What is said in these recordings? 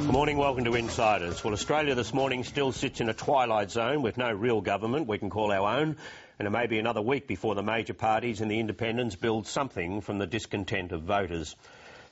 Good morning, welcome to Insiders. Well, Australia this morning still sits in a twilight zone with no real government we can call our own, and it may be another week before the major parties and the independents build something from the discontent of voters.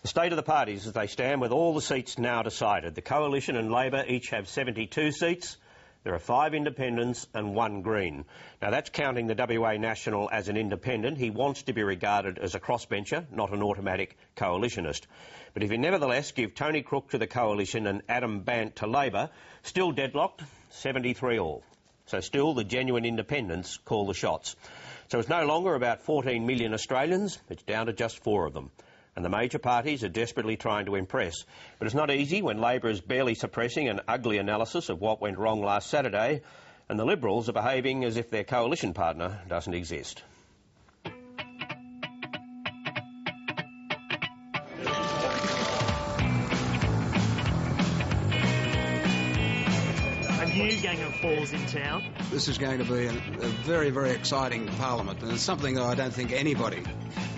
The state of the parties as they stand with all the seats now decided. The Coalition and Labor each have 72 seats. There are 5 independents and 1 Green. Now, that's counting the WA National as an independent. He wants to be regarded as a crossbencher, not an automatic coalitionist. But if you nevertheless give Tony Crook to the Coalition and Adam Bandt to Labor, still deadlocked, 73 all. So still the genuine independents call the shots. So it's no longer about 14 million Australians, it's down to just 4 of them. And the major parties are desperately trying to impress. But it's not easy when Labor is barely suppressing an ugly analysis of what went wrong last Saturday, and the Liberals are behaving as if their coalition partner doesn't exist. A new gang of fours in town. This is going to be a very, very exciting parliament, and it's something that I don't think anybody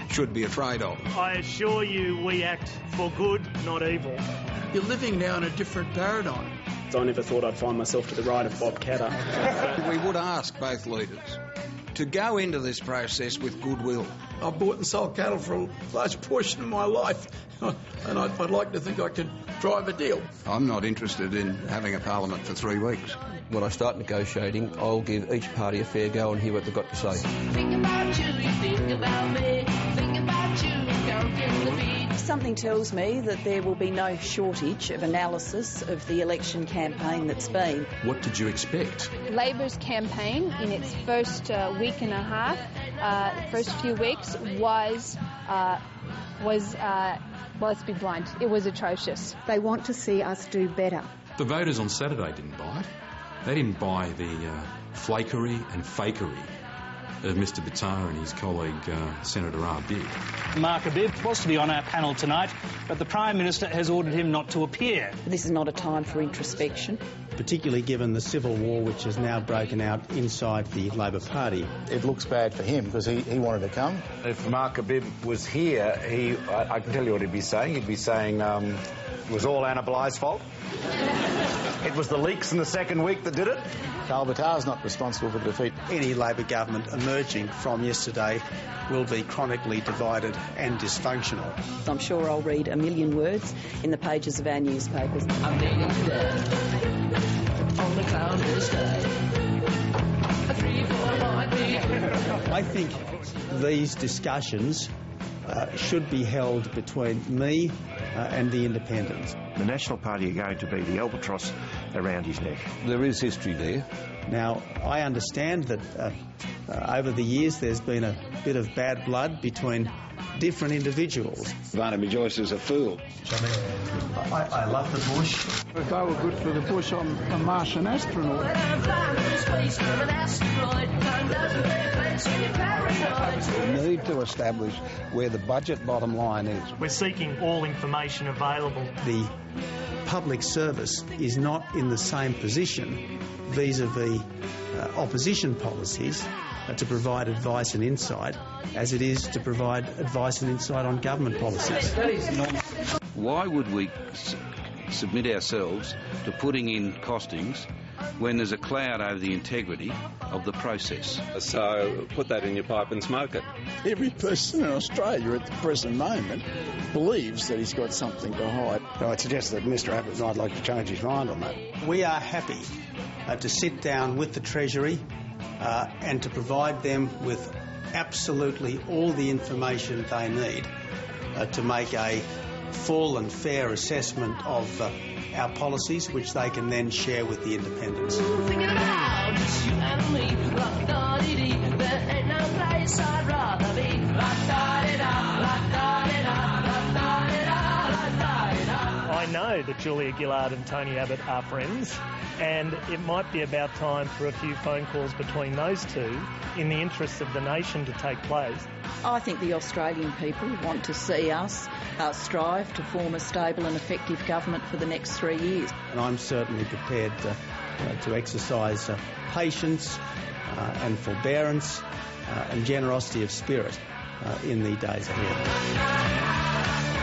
should be afraid of. I assure you we act for good, not evil. You're living now in a different paradigm. I never thought I'd find myself to the right of Bob Katter. We would ask both leaders to go into this process with goodwill. I've bought and sold cattle for a large portion of my life, and I'd like to think I could drive a deal. I'm not interested in having a parliament for 3 weeks. When I start negotiating, I'll give each party a fair go and hear what they've got to say. Think about you, you think about me. Think about you, don't get the beat. Something tells me that there will be no shortage of analysis of the election campaign that's been. What did you expect? Labor's campaign in its first week and a half, first few weeks, was let's be blunt, it was atrocious. They want to see us do better. The voters on Saturday didn't buy it. They didn't buy the flakery and fakery of Mr Bitar and his colleague Senator Arbib. Mark Arbib was to be on our panel tonight, but the Prime Minister has ordered him not to appear. This is not a time for introspection. Particularly given the civil war which has now broken out inside the Labor Party. It looks bad for him because he wanted to come. If Mark Arbib was here, I can tell you what he'd be saying. He'd be saying it was all Anna Bligh's fault. It was the leaks in the second week that did it. Karl Bitar is not responsible for the defeat. Any Labor government emerging from yesterday will be chronically divided and dysfunctional. I'm sure I'll read a million words in the pages of our newspapers. I'm digging today on the cloudless day. 3, 4 might be. I think these discussions should be held between me and the independents. The National Party are going to be the albatross around his neck. There is history there. Now, I understand that over the years there's been a bit of bad blood between different individuals. Barnaby Joyce is a fool. I love the bush. If they were good for the bush, I'm a Martian astronaut. We need to establish where the budget bottom line is. We're seeking all information available. The public service is not in the same position vis-a-vis opposition policies to provide advice and insight as it is to provide advice and insight on government policies. Why would we submit ourselves to putting in costings when there's a cloud over the integrity of the process? So put that in your pipe and smoke it. Every person in Australia at the present moment believes that he's got something to hide. I'd suggest that Mr Abbott might like to change his mind on that. We are happy to sit down with the Treasury and to provide them with absolutely all the information they need to make a full and fair assessment of our policies, which they can then share with the independents. Thinking about just you and me, la-da-dee-dee, there ain't no place I'd rather be. La-da-dee-da, la-da-dee-da, la-da-dee-da, la-da-dee-da. I know that Julia Gillard and Tony Abbott are friends, and it might be about time for a few phone calls between those two in the interests of the nation to take place. I think the Australian people want to see us strive to form a stable and effective government for the next 3 years. And I'm certainly prepared to exercise patience and forbearance and generosity of spirit in the days ahead.